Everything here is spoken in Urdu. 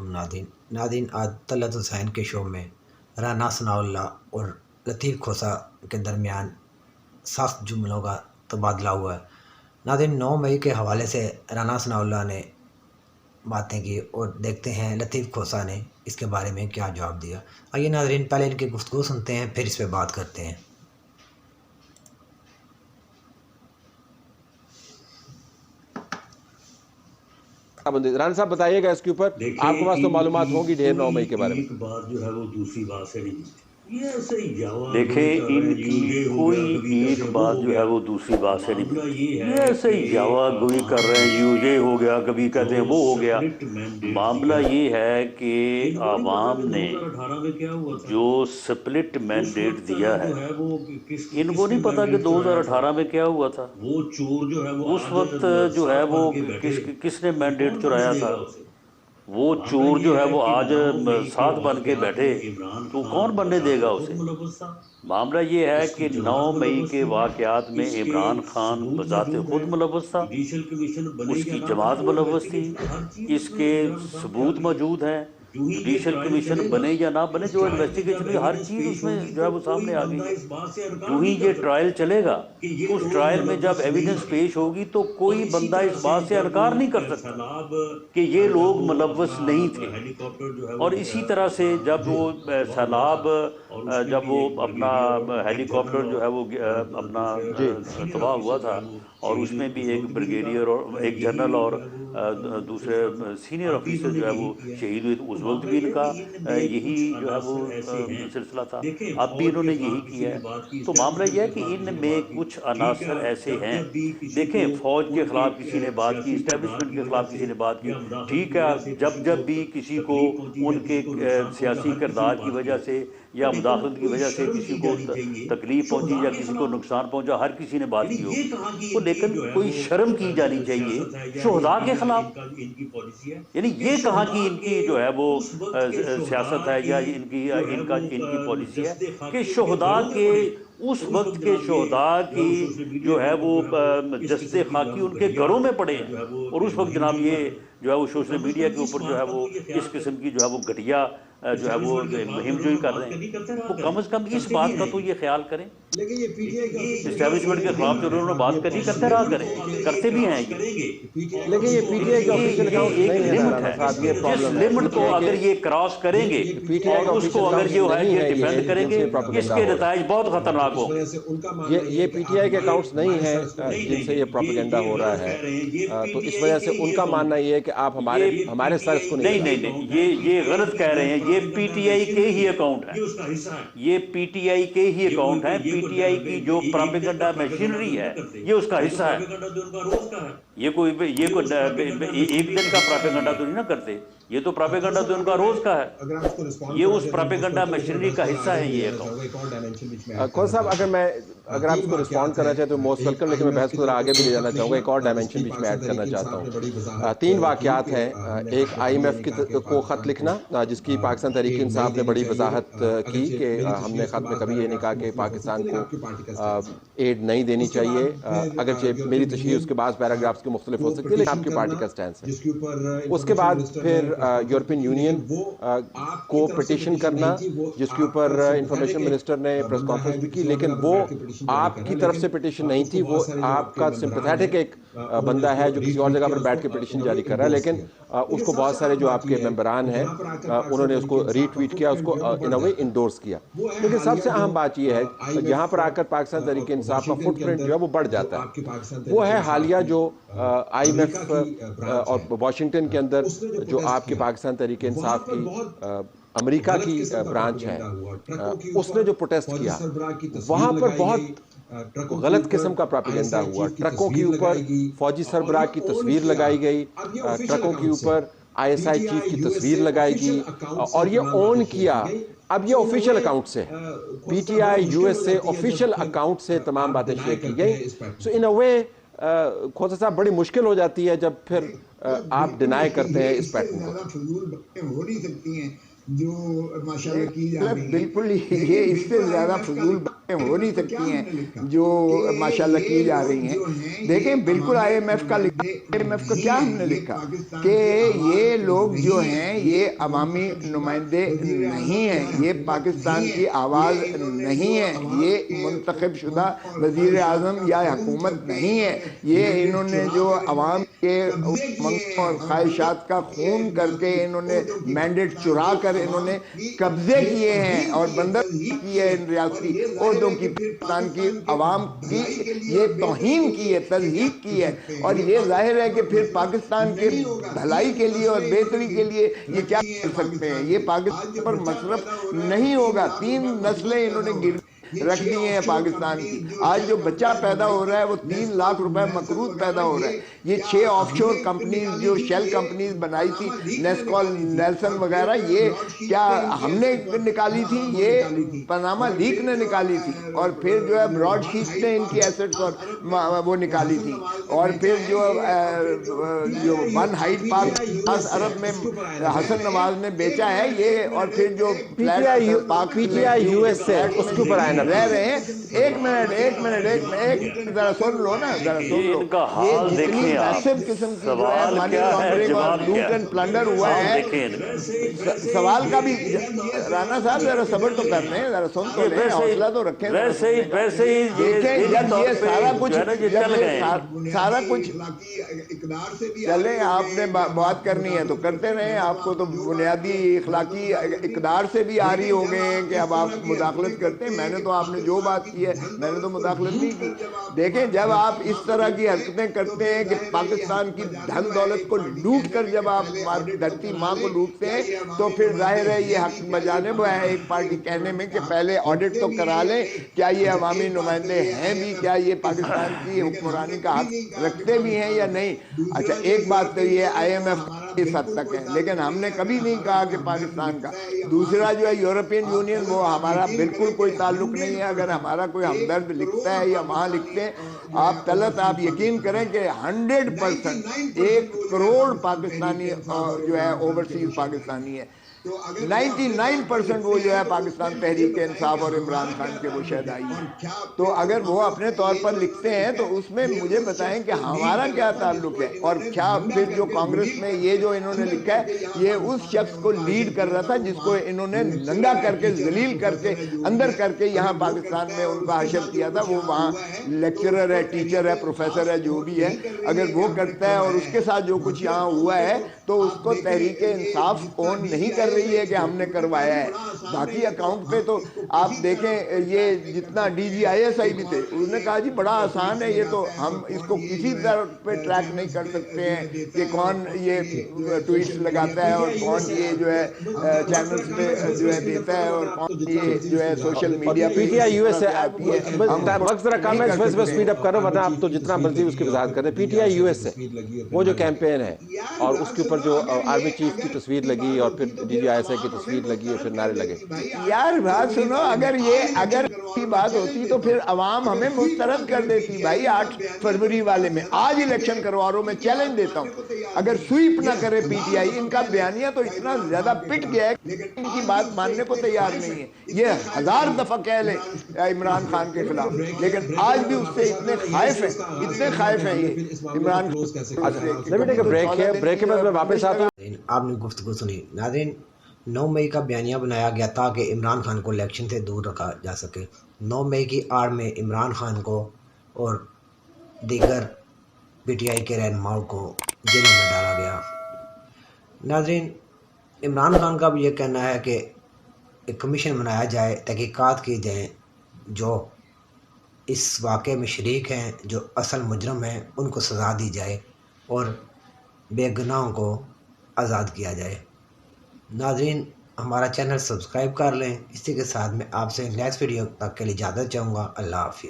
علیکم ناظرین آج طلعت حسین کے شو میں رانا ثناءاللہ اور لطیف کھوسہ کے درمیان سخت جملوں کا تبادلہ ہوا ہے۔ ناظرین 9 مئی کے حوالے سے رانا ثناءاللہ نے باتیں کی اور دیکھتے ہیں لطیف کھوسہ نے اس کے بارے میں کیا جواب دیا۔ آئیے ناظرین پہلے ان کی گفتگو سنتے ہیں پھر اس پہ بات کرتے ہیں۔ ران صاحب بتائیے گا اس کے اوپر، آپ کے پاس تو معلومات ہوں گی ڈھیر 9 مئی کے بارے میں۔ ایک بات جو ہے وہ دوسری بات سے نہیں ملتی، یہ ایسے ہی جاوا دیکھیں ان کی کوئی ایک بات جو ہے وہ دوسری بات سے نہیں ملتی، یہ ایسے ہی جاوا گوئی کر رہے ہیں، یہ ہو گیا، کبھی کہتے ہیں وہ ہو گیا۔ معاملہ یہ ہے کہ عوام نے جو سپلٹ مینڈیٹ دیا ہے، ان کو نہیں پتا کہ 2018 میں کیا ہوا تھا، وہ چور جو ہے وہ اس وقت جو ہے وہ کس نے مینڈیٹ چرایا تھا، وہ چور جو ہے وہ آج ساتھ بن کے بیٹھے تو کون بننے دے گا اسے۔ معاملہ یہ ہے کہ 9 مئی کے واقعات میں عمران خان بذات خود ملوث تھا، اس کی جماعت ملوث تھی، اس کے ثبوت موجود ہیں۔ جوڈیشل کمیشن بنے یا نہ بنے، جو انویسٹیگیشن ہوئی ہر چیز اس میں جو ہے وہ سامنے آ گئی ہے۔ جو ہی یہ ٹرائل چلے گا، اس ٹرائل میں جب ایویڈنس پیش ہوگی تو کوئی بندہ اس بات سے انکار نہیں کر سکتا کہ یہ لوگ ملوث نہیں تھے۔ اور اسی طرح سے جب وہ سیلاب، جب وہ اپنا ہیلی کاپٹر جو ہے وہ اپنا تباہ ہوا تھا، اور اس میں بھی ایک بریگیڈیئر اور ایک جنرل اور دوسرے سینئر آفیسر جو ہے وہ شہید ہوئے، اس وقت بھی ان کا یہی جو ہے وہ سلسلہ تھا، اب بھی انہوں نے یہی کیا ہے۔ تو معاملہ یہ ہے کہ ان میں کچھ عناصر ایسے ہیں، دیکھیں فوج کے خلاف کسی نے بات کی، اسٹیبلشمنٹ کے خلاف کسی نے بات کی، ٹھیک ہے، جب بھی کسی کو ان کے سیاسی کردار کی وجہ سے یا مداخلت کی وجہ سے کسی کو تکلیف پہنچی یا کسی کو نقصان پہنچا، ہر کسی نے بات کی ہوگی، تو لیکن کوئی شرم کی جانی چاہیے شہداء کے خلاف۔ یعنی یہ کہاں کی ان کی جو ہے وہ سیاست ہے یا ان کی پالیسی ہے کہ شہداء کے اس وقت کے شہداء کی جو ہے وہ جسد خاکی ان کے گھروں میں پڑے ہیں، اور اس وقت جناب یہ جو ہے وہ سوشل میڈیا کے اوپر جو ہے وہ اس قسم کی جو ہے وہ گھٹیا جو ہے وہ مہم جوئی کر رہے ہیں۔ تو کم از کم اس بات کا تو یہ خیال کریں، اسٹیبلشمنٹ کے خلاف جو انہوں نے بات کری کرتے رہا کریں، کرتے بھی ہیں یہ، لیکن یہ پی ٹی آئی کا آفیشیل اکاؤنٹ نہیں ہے لمٹ ہے، جس لمٹ کو اگر یہ کراس کریں گے اور اس کو اگر جو ہے یہ ڈیفینڈ کریں گے، اس کے نتائج بہت خطرناک ہوں گے۔ یہ پی ٹی آئی کے اکاؤنٹس نہیں ہیں جن سے یہ پروپیگنڈا ہو رہا ہے، تو اس وجہ سے ان کا ماننا یہ ہے کہ آپ ہمارے سر اس کو نہیں، یہ غلط کہہ رہے ہیں، یہ پی ٹی آئی کے ہی اکاؤنٹ ہے، یہ پی ٹی آئی کے ہی اکاؤنٹ ہے، پی ٹی آئی کی جو پروپیگنڈا مشینری ہے یہ اس کا حصہ ہے۔ یہ کوئی ایک دن کا پروپیگنڈا تو نہیں نہ کرتے، یہ تو پروپیگنڈا تو ان کا روز کا ہے، یہ اس پروپیگنڈا مشینری کا حصہ ہے یہ اکاؤنٹ۔ کون صاحب اگر آپ اس کو رسپونڈ کرنا چاہتے ہو موسٹ ویلکم، لیکن میں بحث کو آگے بھی لے جانا چاہوں گا، ایک اور ڈائمنشن بیچ میں ایڈ کرنا چاہتا ہوں۔ 3 واقعات ہیں، ایک آئی ایم ایف کو خط لکھنا جس کی پاکستان تحریک انصاف نے بڑی وضاحت کی کہ ہم نے خط میں کبھی یہ نہیں کہا کہ پاکستان کو ایڈ نہیں دینی چاہیے، اگرچہ میری تشریح اس کے بعض پیراگرافز کے مختلف ہو سکتی ہے، لیکن آپ کی پارٹی کا سٹینس ہے۔ اس کے بعد پھر یورپین یونین کو پٹیشن کرنا جس کے اوپر انفارمیشن منسٹر نے پریس کانفرنس بھی کی، لیکن وہ آپ کی طرف سے پٹیشن نہیں تھی، وہ آپ کا سمپیتھیٹک ایک بندہ ہے جو کسی اور جگہ پر بیٹھ کے پٹیشن جاری کر رہا ہے، لیکن اس کو بہت سارے جو آپ کے ممبران ہیں انہوں نے اس کو ری ٹویٹ کیا، اس کو ان اے وے انڈورس کیا۔ لیکن سب سے اہم بات یہ ہے یہاں پر آ کر پاکستان تحریک انصاف کا فٹ پرنٹ جو ہے وہ بڑھ جاتا ہے، وہ ہے حالیہ جو آئی ایم ایف اور واشنگٹن کے اندر جو آپ کے پاکستان تحریک انصاف کی امریکہ کی برانچ ہے، اس نے جو پروٹیسٹ کیا وہاں پر بہت غلط قسم کا پروپیگنڈا ہوا، ٹرکوں کے اوپر فوجی سربراہ کی تصویر لگائی گئی، ٹرکوں کے اوپر آئی ایس آئی چیف کی تصویر لگائی گئی، اور یہ اون کیا۔ اب یہ آفیشیل اکاؤنٹ سے P T I U S سے آفیشیل اکاؤنٹ سے تمام باتیں شیئر کی گئی، سو ان اے وے کھوسہ صاحب بڑی مشکل ہو جاتی ہے جب پھر آپ ڈینائی کرتے ہیں اس پیٹرن کو۔ ہو نہیں سکتی ہیں جو ماشاءاللہ کی جا رہی ہیں، بالکل یہ اس سے زیادہ فضول ہو نہیں سکتی ہیں جو ماشاءاللہ کی جا رہی ہیں. دیکھیں بالکل IMF کا کیا ہم نے لکھا کہ یہ لوگ جو ہیں یہ عوامی نمائندے نہیں ہیں, یہ پاکستان کی آواز نہیں ہے, یہ منتخب شدہ وزیر اعظم یا حکومت نہیں ہے, یہ انہوں نے جو عوام کے منگوں اور خواہشات کا خون کر کے انہوں نے مینڈیٹ چرا کر انہوں نے قبضے کیے ہیں اور بندر کی ہے ان ریاستی عہدوں کی, پاکستان کی عوام کی یہ توہین کی ہے, تضحیق کی ہے. اور یہ ظاہر ہے کہ پھر پاکستان کے بھلائی کے لیے اور بہتری کے لیے یہ کیا کر سکتے ہیں, یہ پاکستان پر مصرف نہیں ہوگا. 3 نسلیں انہوں نے گر رکھ دی ہیں پاکستان کی. آج جو بچہ پیدا ہو رہا ہے وہ 3 لاکھ روپے مقروض پیدا ہو رہا ہے. یہ 6 آف شور کمپنیز جو شیل کمپنیز بنائی تھی, نیسکول, نیلسن وغیرہ, یہ کیا ہم نے نکالی تھی, یہ پاناما لیک نے نکالی تھی. اور پھر جو ہے براڈ شیٹ نے ان کی ایسٹس اور وہ نکالی تھی. اور پھر جو 1 ہائیڈ پارک 10 ارب میں حسن نواز نے بیچا ہے یہ. اور پھر جو PTI US سے اس کے اوپر آئے رہ رہے ہیں. ایک منٹ ذرا سن لو نا, ذرا سن لو. ان کا حال دیکھیں آپ, قسم کی سوال کیا ہے, جواب کیا ہے, پلنڈر ہوا ہے. سوال کا بھی رانا صاحب ذرا صبر تو کر لیں, ذرا سن تو لیں, حوصلہ تو رکھیں. ویسے ہی دیکھیں جب یہ سارا کچھ سارا کچھ چلیں, آپ نے بات کرنی ہے تو کرتے رہیں. آپ کو تو بنیادی اخلاقی اقدار سے بھی آری ہو گئے ہیں کہ اب آپ مداخلت کرتے ہیں. میں نے تو آپ نے جو بات کی ہے میں نے تو مداخلت نہیں کی. دیکھیں جب آپ اس طرح کی حرکتیں کرتے ہیں کہ پاکستان کی دھن دولت کو لوٹ کر جب آپ دھرتی ماں کو لوٹتے ہیں تو پھر ظاہر ہے یہ حق بجانب ہے ایک پارٹی کہنے میں کہ پہلے آڈٹ تو کرا لیں, کیا یہ عوامی نمائندے ہیں بھی, کیا یہ پاکستان کی حکمرانی کا حق رکھتے بھی ہیں یا نہیں. اچھا ایک بات تو یہ IMF اس حد تک ہے, لیکن ہم نے کبھی نہیں کہا کہ پاکستان کا. دوسرا جو ہے یورپین یونین, وہ ہمارا بالکل کوئی تعلق نہیں ہے. اگر ہمارا کوئی ہمدرد لکھتا ہے یا وہاں لکھتے ہیں, آپ طلعت آپ یقین کریں کہ 100% 1 کروڑ پاکستانی جو ہے اوورسیز پاکستانی ہے. 99% وہ جو ہے پاکستان تحریک انصاف اور عمران خان کے وہ شہدائی ہیں. تو اگر وہ اپنے طور پر لکھتے ہیں تو اس میں مجھے بتائیں کہ ہمارا کیا تعلق ہے. اور کیا پھر جو کانگریس میں یہ جو انہوں نے لکھا ہے یہ اس شخص کو لیڈ کر رہا تھا جس کو انہوں نے ننگا کر کے, ذلیل کر کے, اندر کر کے یہاں پاکستان میں ان کا حشر کیا تھا. وہ وہاں لیکچرر ہے, ٹیچر ہے, پروفیسر ہے, جو بھی ہے. اگر وہ کرتا ہے اور اس کے ساتھ جو کچھ یہاں ہوا ہے تو اس کو تحریک انصاف اون نہیں کر رہی ہے کہ ہم نے کروایا ہے. باقی اکاؤنٹ پہ تو آپ دیکھیں یہ جتنا DGISI بھی تھے انہوں نے کہا جی بڑا آسان ہے, یہ تو ہم اس کو کسی طرح پہ ٹریک نہیں کر سکتے ہیں کہ کون یہ ٹویٹس لگاتا ہے اور کون یہ جو ہے چینلز پہ جو ہے دیتا ہے اور کون یہ جو ہے سوشل میڈیا پہ. PTI US سے وقت ذرا کام ہے, اس میں سپیڈ اپ کرو ورنہ آپ تو جتنا مرضی اس کی وضاحت کریں. PTI US سے وہ جو کیمپین ہے اور اس کے اوپر جو آرمی چیف کی تصویر لگی اور پھر DGISI کی تصویر لگی اور پھر نعرے لگے. یار بات سنو, اگر کی بات ہوتی تو پھر عوام ہمیں مسترد کر دیتی. بھائی 8 فروری والے میں آج الیکشن کروا رہا ہوں, میں چیلنج دیتا ہوں, اگر سویپ نہ کرے PTI, ان کا بیانیہ تو اتنا زیادہ پٹ گیا ہے ان کی بات ماننے کو تیار نہیں ہے. یہ 1000 دفعہ کہہ لیں عمران خان کے خلاف, لیکن آج بھی اس سے اتنے خائف ہیں یہ عمران خان. بریک کے بعد میں واپس آتا ہوں. آپ نے گفتگو سنی. ناظرین 9 مئی کا بیانیہ بنایا گیا تاکہ عمران خان کو الیکشن سے دور رکھا جا سکے. 9 مئی کی آڑ میں عمران خان کو اور دیگر PTI کے رہنماؤں کو جیلوں میں ڈالا گیا. ناظرین عمران خان کا بھی یہ کہنا ہے کہ ایک کمیشن بنایا جائے, تحقیقات کی جائیں, جو اس واقعے میں شریک ہیں, جو اصل مجرم ہیں, ان کو سزا دی جائے اور بے گناہوں کو آزاد کیا جائے. ناظرین ہمارا چینل سبسکرائب کر لیں. اسی کے ساتھ میں آپ سے نیکسٹ ویڈیو تک کے لیے اجازت چاہوں گا. اللہ حافظ.